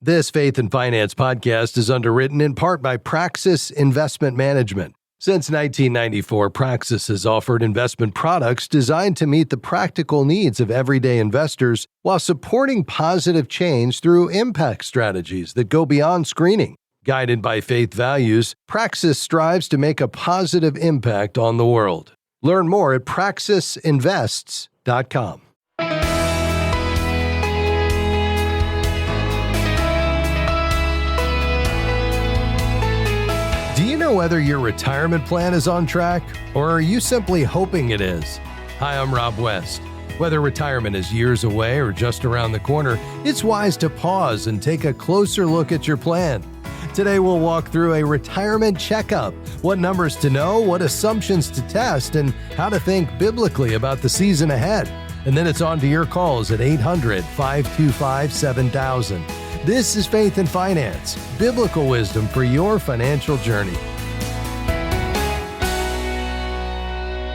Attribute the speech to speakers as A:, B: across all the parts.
A: This Faith and Finance podcast is underwritten in part by Praxis Investment Management. Since 1994, Praxis has offered investment products designed to meet the practical needs of everyday investors while supporting positive change through impact strategies that go beyond screening. Guided by faith values, Praxis strives to make a positive impact on the world. Learn more at praxisinvests.com. Do you know whether your retirement plan is on track, or are you simply hoping it is? Hi, I'm Rob West. Whether retirement is years away or just around the corner, it's wise to pause and take a closer look at your plan. Today, we'll walk through a retirement checkup, what numbers to know, what assumptions to test, and how to think biblically about the season ahead. And then it's on to your calls at 800-525-7000. This is Faith and Finance, biblical wisdom for your financial journey.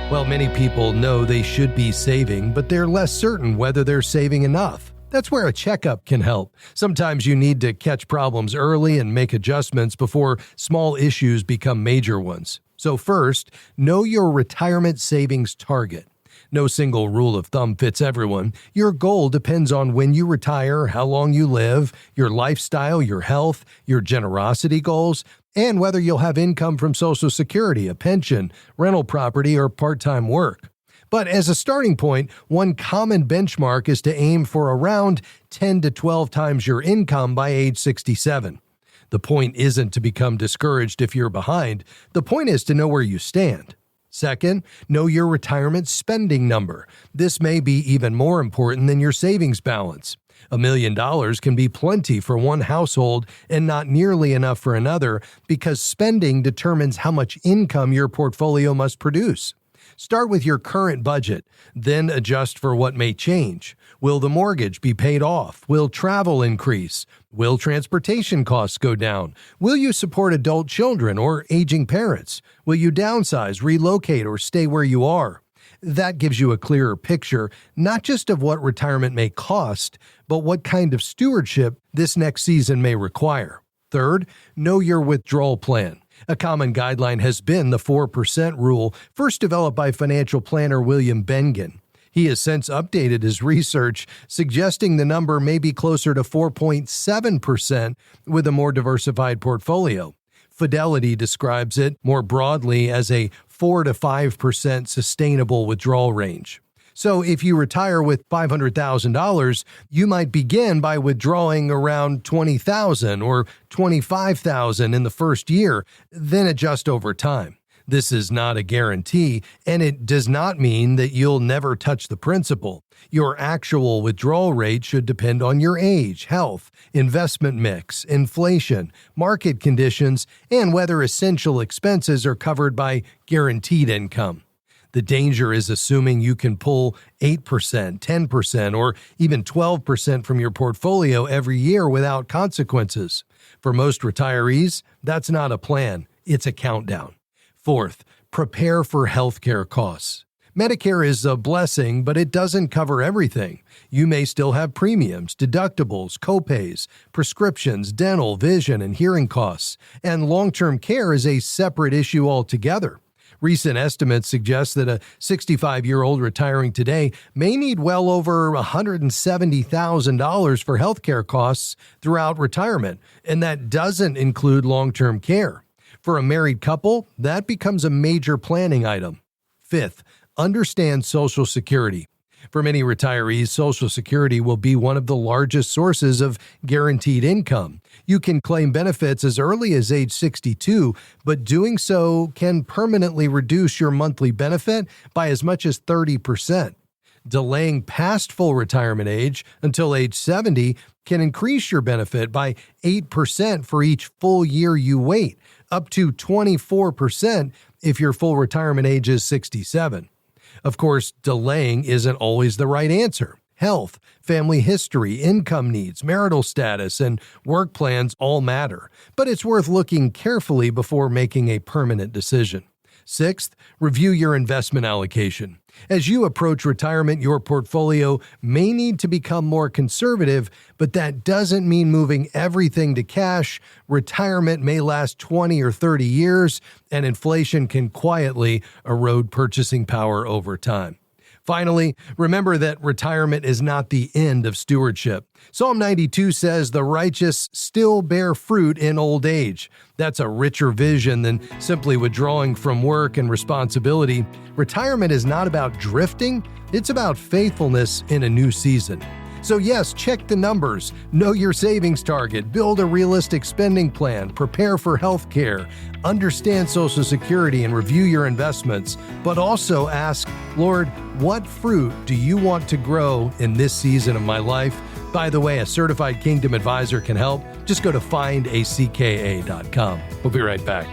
A: Well, many people know they should be saving, but they're less certain whether they're saving enough. That's where a checkup can help. Sometimes you need to catch problems early and make adjustments before small issues become major ones. So first, know your retirement savings target. No single rule of thumb fits everyone. Your goal depends on when you retire, how long you live, your lifestyle, your health, your generosity goals, and whether you'll have income from Social Security, a pension, rental property, or part-time work. But as a starting point, one common benchmark is to aim for around 10 to 12 times your income by age 67. The point isn't to become discouraged if you're behind. The point is to know where you stand. Second, know your retirement spending number. This may be even more important than your savings balance. $1 million can be plenty for one household and not nearly enough for another because spending determines how much income your portfolio must produce. Start with your current budget, then adjust for what may change. Will the mortgage be paid off? Will travel increase? Will transportation costs go down? Will you support adult children or aging parents? Will you downsize, relocate, or stay where you are? That gives you a clearer picture, not just of what retirement may cost, but what kind of stewardship this next season may require. Third, know your withdrawal plan. A common guideline has been the 4% rule, first developed by financial planner William Bengen. He has since updated his research, suggesting the number may be closer to 4.7% with a more diversified portfolio. Fidelity describes it more broadly as a 4 to 5% sustainable withdrawal range. So if you retire with $500,000, you might begin by withdrawing around $20,000 or $25,000 in the first year, then adjust over time. This is not a guarantee, and it does not mean that you'll never touch the principal. Your actual withdrawal rate should depend on your age, health, investment mix, inflation, market conditions, and whether essential expenses are covered by guaranteed income. The danger is assuming you can pull 8%, 10%, or even 12% from your portfolio every year without consequences. For most retirees, that's not a plan, it's a countdown. Fourth, prepare for healthcare costs. Medicare is a blessing, but it doesn't cover everything. You may still have premiums, deductibles, copays, prescriptions, dental, vision, and hearing costs, and long-term care is a separate issue altogether. Recent estimates suggest that a 65-year-old retiring today may need well over $170,000 for healthcare costs throughout retirement, and that doesn't include long-term care. For a married couple, that becomes a major planning item. Fifth, understand Social Security. For many retirees, Social Security will be one of the largest sources of guaranteed income. You can claim benefits as early as age 62, but doing so can permanently reduce your monthly benefit by as much as 30%. Delaying past full retirement age until age 70 can increase your benefit by 8% for each full year you wait, up to 24% if your full retirement age is 67. Of course, delaying isn't always the right answer. Health, family history, income needs, marital status, and work plans all matter, but it's worth looking carefully before making a permanent decision. Sixth, review your investment allocation. As you approach retirement, your portfolio may need to become more conservative, but that doesn't mean moving everything to cash. Retirement may last 20 or 30 years, and inflation can quietly erode purchasing power over time. Finally, remember that retirement is not the end of stewardship. Psalm 92 says the righteous still bear fruit in old age. That's a richer vision than simply withdrawing from work and responsibility. Retirement is not about drifting, it's about faithfulness in a new season. So yes, check the numbers, know your savings target, build a realistic spending plan, prepare for health care, understand Social Security and review your investments, but also ask, Lord, what fruit do you want to grow in this season of my life? By the way, a certified Kingdom advisor can help. Just go to findacka.com. We'll be right back.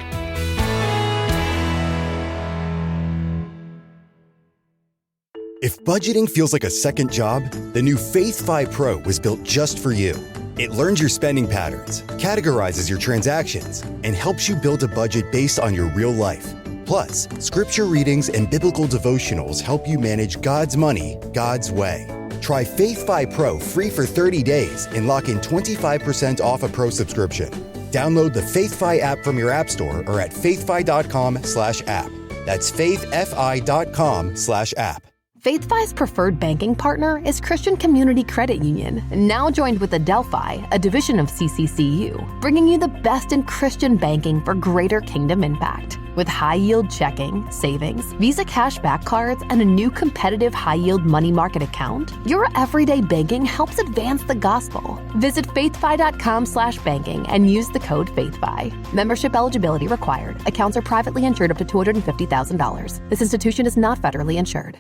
B: If budgeting feels like a second job, the new Faith Fi Pro was built just for you. It learns your spending patterns, categorizes your transactions, and helps you build a budget based on your real life. Plus, scripture readings and biblical devotionals help you manage God's money, God's way. Try Faith Fi Pro free for 30 days and lock in 25% off a pro subscription. Download the Faith Fi app from your app store or at faithfi.com/app. That's faithfi.com/app.
C: FaithFi's preferred banking partner is Christian Community Credit Union, now joined with Adelphi, a division of CCCU, bringing you the best in Christian banking for greater kingdom impact. With high-yield checking, savings, Visa cashback cards, and a new competitive high-yield money market account, your everyday banking helps advance the gospel. Visit faithfi.com/banking and use the code FaithFi. Membership eligibility required. Accounts are privately insured up to $250,000. This institution is not federally insured.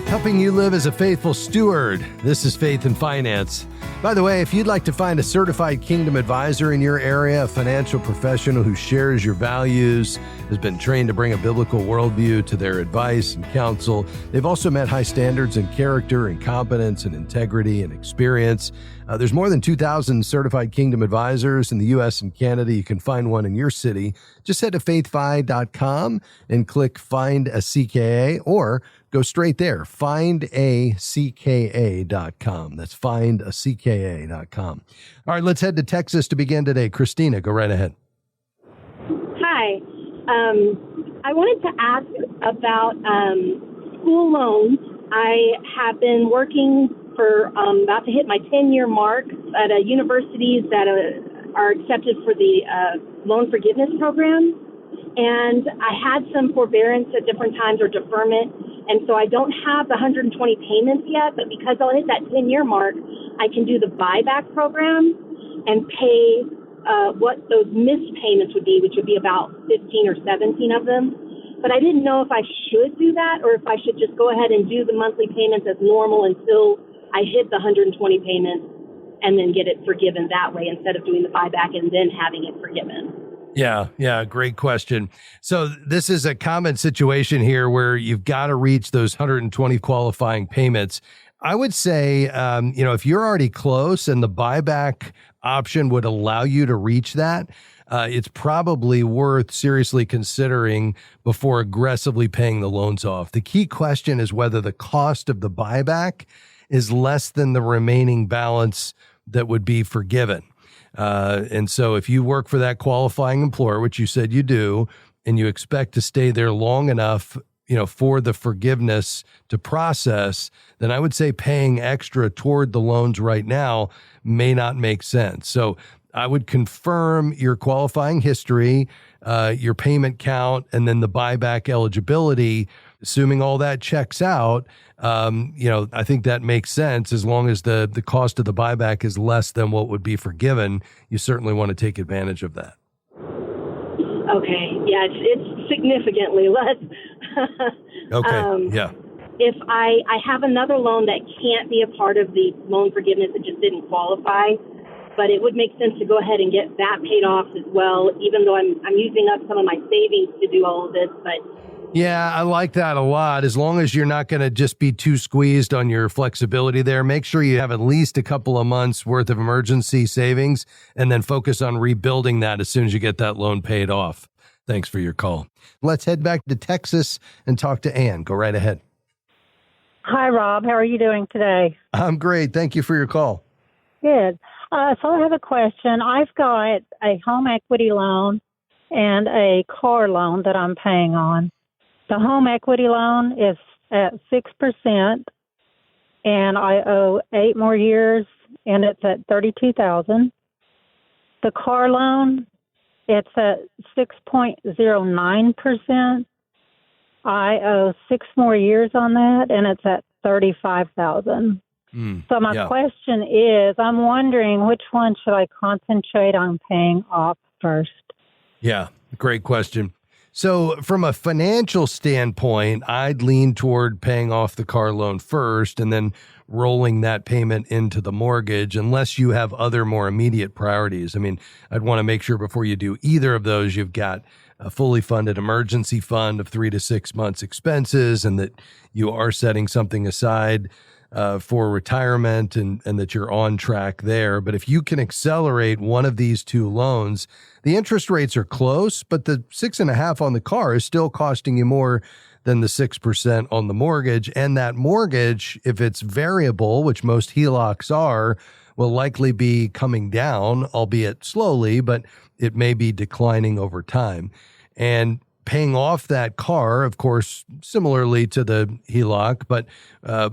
A: Helping you live as a faithful steward. This is Faith and Finance. By the way, if you'd like to find a certified Kingdom advisor in your area, a financial professional who shares your values, has been trained to bring a biblical worldview to their advice and counsel, they've also met high standards in character and competence and integrity and experience. There's more than 2,000 certified Kingdom advisors in the U.S. and Canada. You can find one in your city. Just head to faithfi.com and click Find a CKA, or go straight there, findacka.com. That's findacka.com. All right, let's head to Texas to begin today. Christina, go right ahead.
D: Hi. I wanted to ask about school loans. I have been working for about to hit my 10-year mark at universities that are accepted for the loan forgiveness program. And I had some forbearance at different times or deferment. And so I don't have the 120 payments yet, but because I'll hit that 10-year mark, I can do the buyback program and pay what those missed payments would be, which would be about 15 or 17 of them. But I didn't know if I should do that or if I should just go ahead and do the monthly payments as normal until I hit the 120 payments and then get it forgiven that way instead of doing the buyback and then having it forgiven.
A: Yeah, great question. So this is a common situation here where you've got to reach those 120 qualifying payments. I would say, if you're already close and the buyback option would allow you to reach that, it's probably worth seriously considering before aggressively paying the loans off. The key question is whether the cost of the buyback is less than the remaining balance that would be forgiven. And so if you work for that qualifying employer, which you said you do, and you expect to stay there long enough, for the forgiveness to process, then I would say paying extra toward the loans right now may not make sense. So I would confirm your qualifying history, your payment count, and then the buyback eligibility. Assuming all that checks out, I think that makes sense. As long as the cost of the buyback is less than what would be forgiven, you certainly want to take advantage of that.
D: Okay. Yeah, it's significantly less.
A: Okay. Yeah.
D: If I have another loan that can't be a part of the loan forgiveness, it just didn't qualify, but it would make sense to go ahead and get that paid off as well, even though I'm using up some of my savings to do all of this. But
A: Yeah, I like that a lot. As long as you're not going to just be too squeezed on your flexibility there, make sure you have at least a couple of months worth of emergency savings and then focus on rebuilding that as soon as you get that loan paid off. Thanks for your call. Let's head back to Texas and talk to Ann. Go right ahead.
E: Hi, Rob. How are you doing today?
A: I'm great. Thank you for your call.
E: Good. So I have a question. I've got a home equity loan and a car loan that I'm paying on. The home equity loan is at 6%, and I owe 8 more years, and it's at $32,000. The car loan, it's at 6.09%. I owe 6 more years on that, and it's at $35,000. So my question is, I'm wondering which one should I concentrate on paying off first?
A: Yeah, great question. So from a financial standpoint, I'd lean toward paying off the car loan first and then rolling that payment into the mortgage unless you have other more immediate priorities. I mean, I'd want to make sure before you do either of those, you've got a fully funded emergency fund of 3 to 6 months expenses and that you are setting something aside for retirement and that you're on track there. But if you can accelerate one of these two loans, the interest rates are close, but the 6.5% on the car is still costing you more than the 6% on the mortgage. And that mortgage, if it's variable, which most HELOCs are, will likely be coming down, albeit slowly, but it may be declining over time. And paying off that car, of course, similarly to the HELOC, but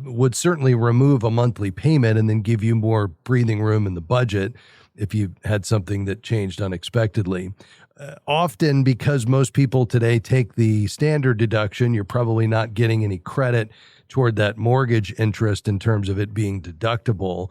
A: would certainly remove a monthly payment and then give you more breathing room in the budget if you had something that changed unexpectedly. Often, because most people today take the standard deduction, you're probably not getting any credit toward that mortgage interest in terms of it being deductible.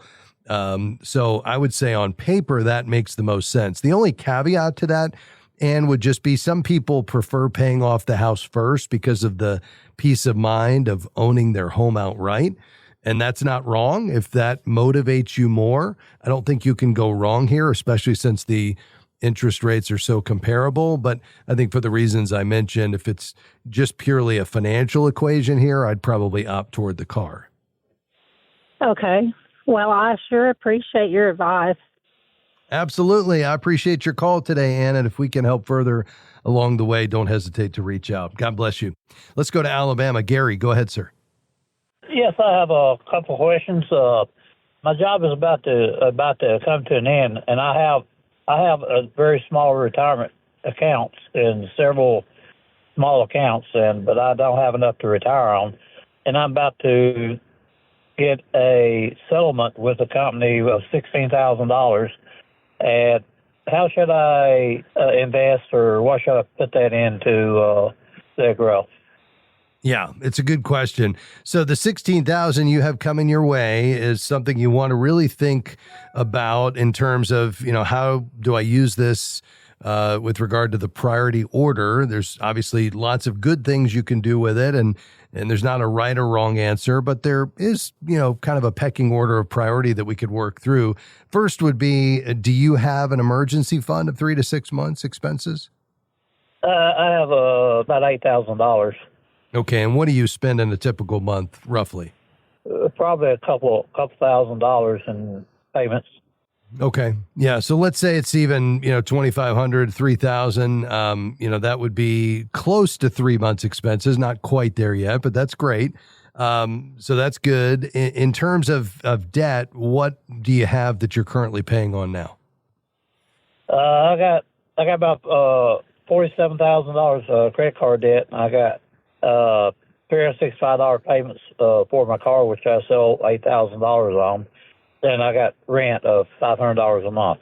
A: So I would say on paper, that makes the most sense. The only caveat to that, and would just be some people prefer paying off the house first because of the peace of mind of owning their home outright. And that's not wrong. If that motivates you more, I don't think you can go wrong here, especially since the interest rates are so comparable. But I think for the reasons I mentioned, if it's just purely a financial equation here, I'd probably opt toward the car.
E: Okay. Well, I sure appreciate your advice.
A: Absolutely. I appreciate your call today, Ann. And if we can help further along the way, don't hesitate to reach out. God bless you. Let's go to Alabama. Gary, go ahead, sir.
F: Yes, I have a couple questions. My job is about to come to an end, and I have a very small retirement accounts and several small accounts, but I don't have enough to retire on. And I'm about to get a settlement with a company of $16,000. And how should I invest, or what should I put that into the growth?
A: Yeah, it's a good question. So the $16,000 you have coming your way is something you want to really think about in terms of, how do I use this with regard to the priority order? There's obviously lots of good things you can do with it, and there's not a right or wrong answer, but there is, kind of a pecking order of priority that we could work through. First would be, do you have an emergency fund of 3 to 6 months expenses?
F: I have about $8,000.
A: Okay, and what do you spend in a typical month, roughly?
F: Probably a couple $1,000 in payments.
A: Okay, yeah. So let's say it's even $2,500, $3,000. That would be close to 3 months' expenses. Not quite there yet, but that's great. So that's good. In terms of debt, what do you have that you're currently paying on now?
F: I got about $47,000 credit card debt, and I got $365 payments for my car, which I sell $8,000 on. Then I got rent of $500 a month.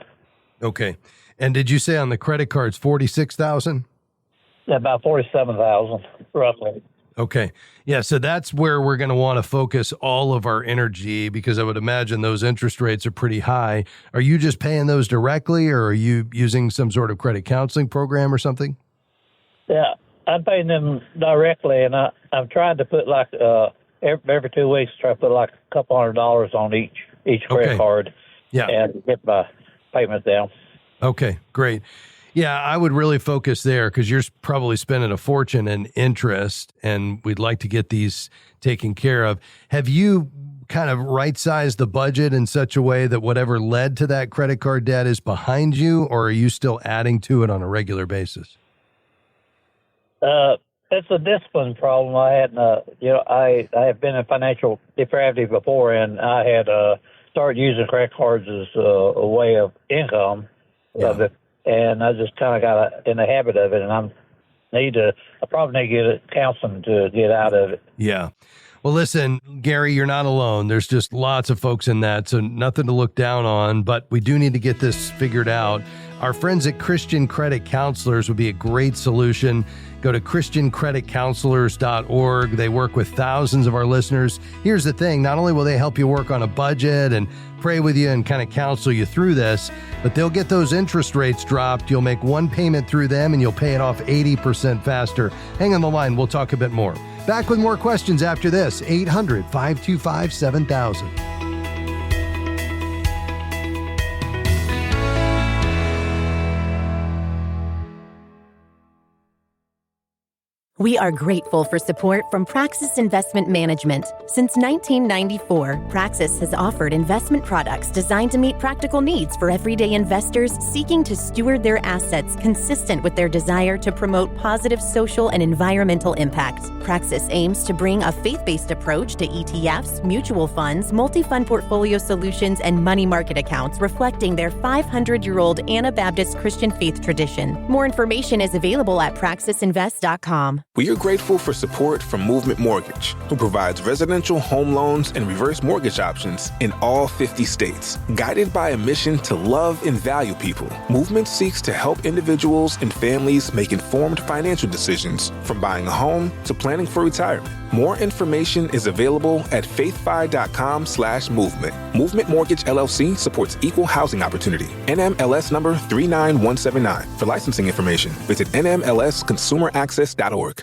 A: Okay. And did you say on the credit cards $46,000?
F: Yeah, about $47,000, roughly.
A: Okay. Yeah, so that's where we're going to want to focus all of our energy, because I would imagine those interest rates are pretty high. Are you just paying those directly, or are you using some sort of credit counseling program or something?
F: Yeah, I'm paying them directly, and I'm trying to put every 2 weeks, try to put a couple $100 on each credit card, and get my payments down.
A: Okay, great. Yeah, I would really focus there because you're probably spending a fortune in interest, and we'd like to get these taken care of. Have you kind of right-sized the budget in such a way that whatever led to that credit card debt is behind you, or are you still adding to it on a regular basis?
F: It's a discipline problem. I had, I have been in financial depravity before, and I had started using credit cards as a way of income of it, and I just kind of got in the habit of it, and I probably need to get counseling to get out of it.
A: Yeah. Well, listen, Gary, you're not alone. There's just lots of folks in that, so nothing to look down on, but we do need to get this figured out. Our friends at Christian Credit Counselors would be a great solution. Go to christiancreditcounselors.org. They work with thousands of our listeners. Here's the thing. Not only will they help you work on a budget and pray with you and kind of counsel you through this, but they'll get those interest rates dropped. You'll make one payment through them and you'll pay it off 80% faster. Hang on the line. We'll talk a bit more. Back with more questions after this. 800-525-7000.
G: We are grateful for support from Praxis Investment Management. Since 1994, Praxis has offered investment products designed to meet practical needs for everyday investors seeking to steward their assets consistent with their desire to promote positive social and environmental impact. Praxis aims to bring a faith-based approach to ETFs, mutual funds, multi-fund portfolio solutions, and money market accounts reflecting their 500-year-old Anabaptist Christian faith tradition. More information is available at praxisinvest.com.
H: We are grateful for support from Movement Mortgage, who provides residential home loans and reverse mortgage options in all 50 states. Guided by a mission to love and value people, Movement seeks to help individuals and families make informed financial decisions, from buying a home to planning for retirement. More information is available at faithfi.com/movement. Movement Mortgage LLC supports equal housing opportunity. NMLS number 39179. For licensing information, visit nmlsconsumeraccess.org.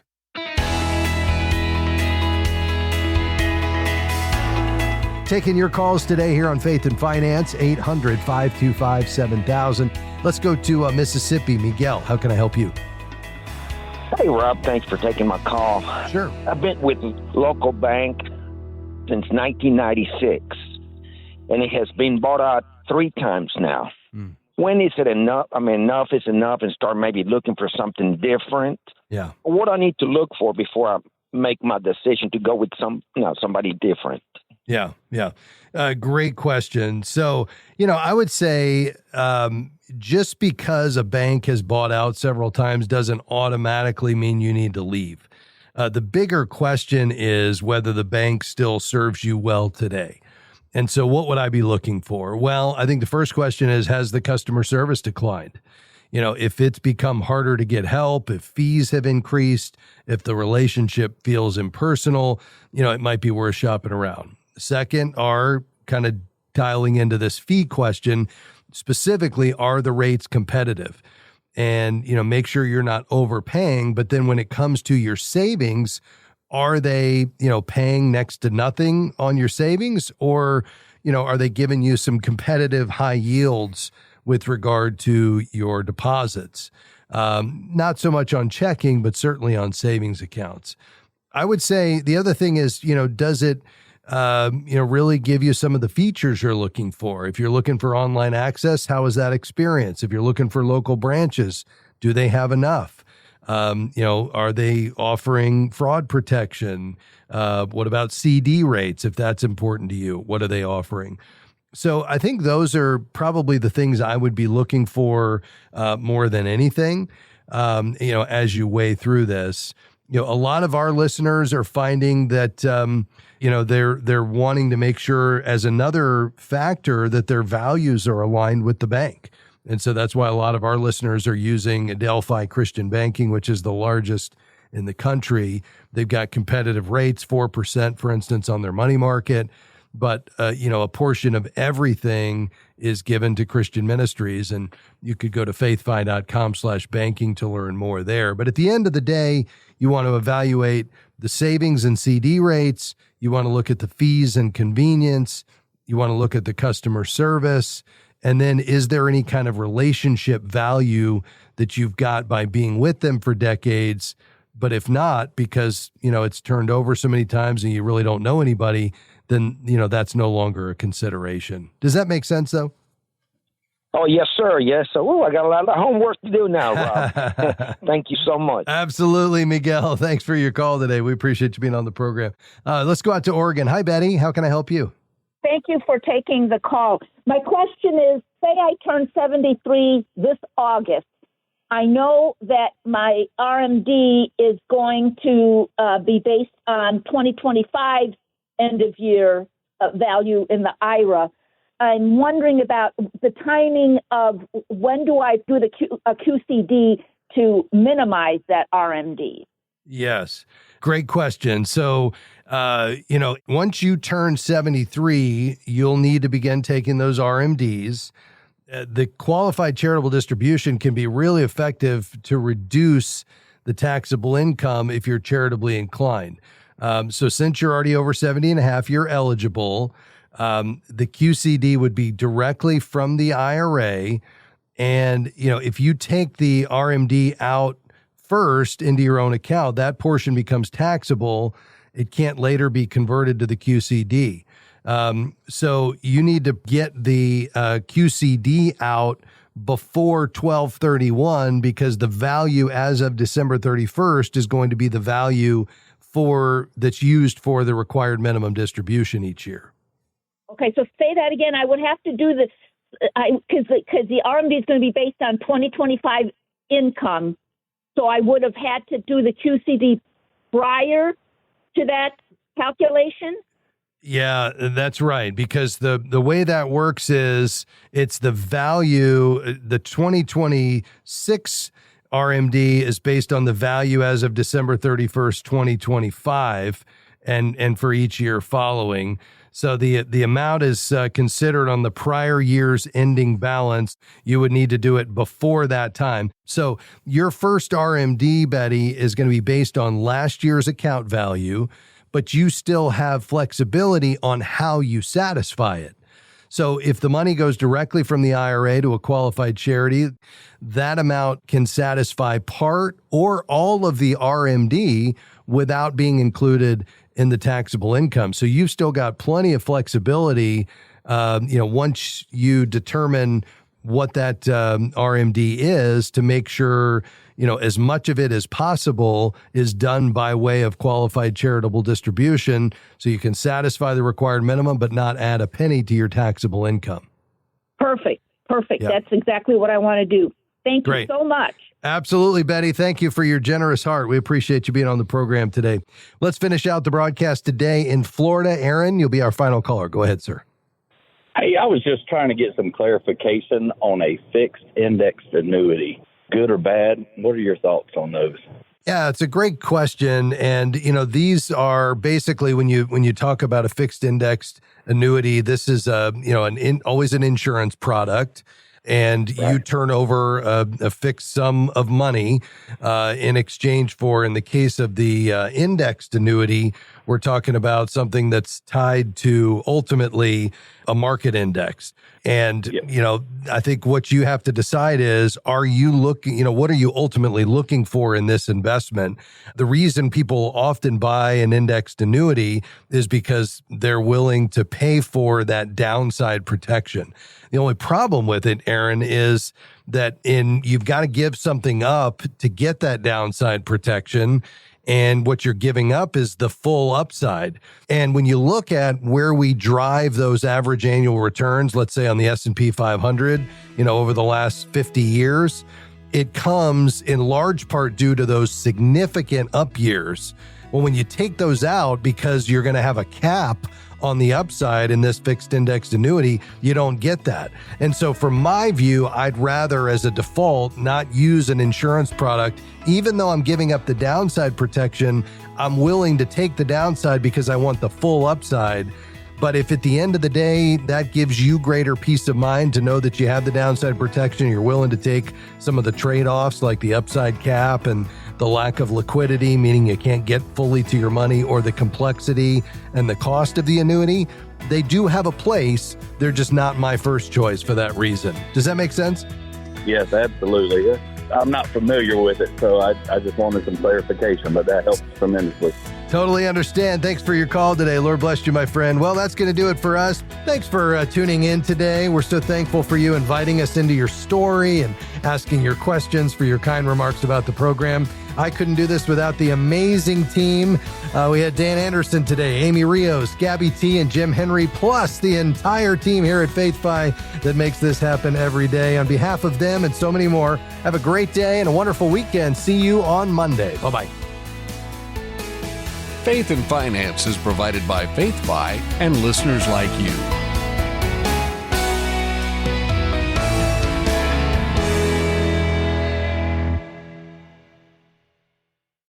A: Taking your calls today here on Faith and Finance, 800-525-7000. Let's go to Mississippi. Miguel, how can I help you?
I: Hey, Rob, thanks for taking my call.
A: Sure.
I: I've been with local bank since 1996, and it has been bought out 3 times now. When is it enough? I mean, enough is enough, and start maybe looking for something different.
A: Yeah.
I: What do I need to look for before I make my decision to go with somebody different?
A: Yeah. Great question. So, I would say just because a bank has bought out several times doesn't automatically mean you need to leave. The bigger question is whether the bank still serves you well today. And so what would I be looking for? Well, I think the first question is, has the customer service declined? If it's become harder to get help, if fees have increased, if the relationship feels impersonal, it might be worth shopping around. Second are kind of dialing into this fee question. Specifically, are the rates competitive? And, make sure you're not overpaying. But then when it comes to your savings, are they, paying next to nothing on your savings? Or, are they giving you some competitive high yields with regard to your deposits? Not so much on checking, but certainly on savings accounts. I would say the other thing is, does it really give you some of the features you're looking for? If you're looking for online access, how is that experience? If you're looking for local branches, do they have enough? Are they offering fraud protection? What about CD rates? If that's important to you, what are they offering? So I think those are probably the things I would be looking for more than anything, as you weigh through this. A lot of our listeners are finding that, they're wanting to make sure as another factor that their values are aligned with the bank. And so that's why a lot of our listeners are using Adelphi Christian Banking, which is the largest in the country. They've got competitive rates, 4%, for instance, on their money market. But, a portion of everything is given to Christian ministries. And you could go to faithfi.com/banking to learn more there. But at the end of the day, you want to evaluate the savings and CD rates. You want to look at the fees and convenience. You want to look at the customer service. And then is there any kind of relationship value that you've got by being with them for decades? But if not, because, it's turned over so many times and you really don't know anybody, then, that's no longer a consideration. Does that make sense, though?
I: Oh, yes, sir. Yes, sir. Oh, I got a lot of homework to do now, Rob. Thank you so much.
A: Absolutely, Miguel. Thanks for your call today. We appreciate you being on the program. Let's go out to Oregon. Hi, Betty. How can I help you?
J: Thank you for taking the call. My question is, say I turn 73 this August. I know that my RMD is going to be based on 2025 end of year value in the IRA. I'm wondering about the timing of when do I do a QCD to minimize that RMD?
A: Yes, great question. So, once you turn 73, you'll need to begin taking those RMDs. The qualified charitable distribution can be really effective to reduce the taxable income if you're charitably inclined. So since you're already over 70 and a half, you're eligible. The QCD would be directly from the IRA. And, if you take the RMD out first into your own account, that portion becomes taxable. It can't later be converted to the QCD. So you need to get the QCD out before 12/31 because the value as of December 31st is going to be the value that's used for the required minimum distribution each year.
J: Okay, so say that again. I would have to do this because the RMD is going to be based on 2025 income. So I would have had to do the QCD prior to that calculation?
A: Yeah, that's right. Because the way that works is it's the value, the 2026 RMD is based on the value as of December 31st, 2025, and for each year following. So the amount is considered on the prior year's ending balance. You would need to do it before that time. So your first RMD, Betty, is going to be based on last year's account value, but you still have flexibility on how you satisfy it. So if the money goes directly from the IRA to a qualified charity, that amount can satisfy part or all of the RMD without being included in the taxable income. So you've still got plenty of flexibility, once you determine what that RMD is, to make sure, as much of it as possible is done by way of qualified charitable distribution so you can satisfy the required minimum but not add a penny to your taxable income.
J: Perfect.
A: Yep.
J: That's exactly what I want to do. Thank
A: Great.
J: you so much.
A: Absolutely, Betty. Thank you for your generous heart. We appreciate you being on the program today. Let's finish out the broadcast today in Florida. Aaron, you'll be our final caller. Go ahead, sir.
K: Hey, I was just trying to get some clarification on a fixed indexed annuity. Good or bad? What are your thoughts on those?
A: Yeah, it's a great question. And, these are basically when you talk about a fixed indexed annuity, this is always an insurance product. And you turn over a fixed sum of money in exchange for, in the case of the indexed annuity, we're talking about something that's tied to ultimately a market index. And, I think what you have to decide is, are you looking, what are you ultimately looking for in this investment? The reason people often buy an indexed annuity is because they're willing to pay for that downside protection. The only problem with it, Aaron, is that you've got to give something up to get that downside protection. And what you're giving up is the full upside. And when you look at where we drive those average annual returns, let's say on the S&P 500, over the last 50 years, it comes in large part due to those significant up years. Well, when you take those out because you're going to have a cap on the upside in this fixed indexed annuity, you don't get that. And so from my view, I'd rather, as a default, not use an insurance product. Even though I'm giving up the downside protection, I'm willing to take the downside because I want the full upside. But if at the end of the day, that gives you greater peace of mind to know that you have the downside protection, you're willing to take some of the trade-offs like the upside cap and the lack of liquidity, meaning you can't get fully to your money, or the complexity and the cost of the annuity, they do have a place. They're just not my first choice for that reason. Does that make sense?
K: Yes, absolutely. I'm not familiar with it, so I just wanted some clarification, but that helps tremendously.
A: Totally understand. Thanks for your call today. Lord bless you, my friend. Well, that's going to do it for us. Thanks for tuning in today. We're so thankful for you inviting us into your story and asking your questions, for your kind remarks about the program. I couldn't do this without the amazing team. We had Dan Anderson today, Amy Rios, Gabby T, and Jim Henry, plus the entire team here at Faith Fi that makes this happen every day. On behalf of them and so many more, have a great day and a wonderful weekend. See you on Monday. Bye-bye.
L: Faith and Finance is provided by Faith Fi and listeners like you.